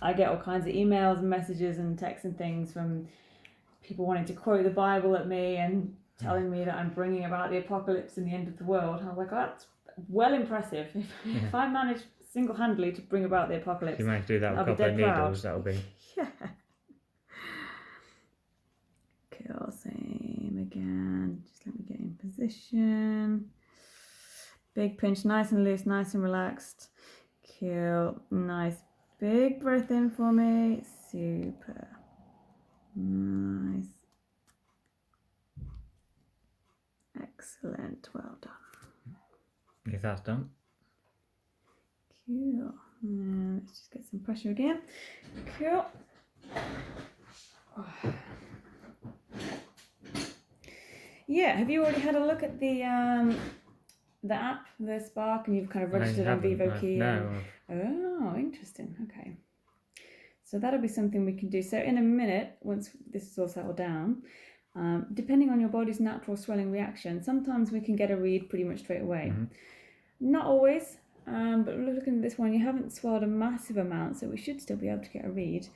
I get all kinds of emails and messages and texts and things from people wanting to quote the Bible at me and telling me that I'm bringing about the apocalypse and the end of the world. And I was like, oh, that's well impressive. If I manage single-handedly to bring about the apocalypse, if you manage to do that with a couple of needles, that'll be... Yeah. Cool, same again. Just let me get in position. Big pinch, nice and loose, nice and relaxed. Cool, nice. Big breath in for me. Super. Nice. Excellent, well done. If that's done. Cool. Let's just get some pressure again. Cool. Yeah, have you already had a look at the app, the Spark, and you've kind of registered on VivoKey? No. Oh, interesting. Okay. So that'll be something we can do. So in a minute, once this is all settled down, depending on your body's natural swelling reaction, sometimes we can get a read pretty much straight away. Not always, but looking at this one, you haven't swelled a massive amount, so we should still be able to get a read.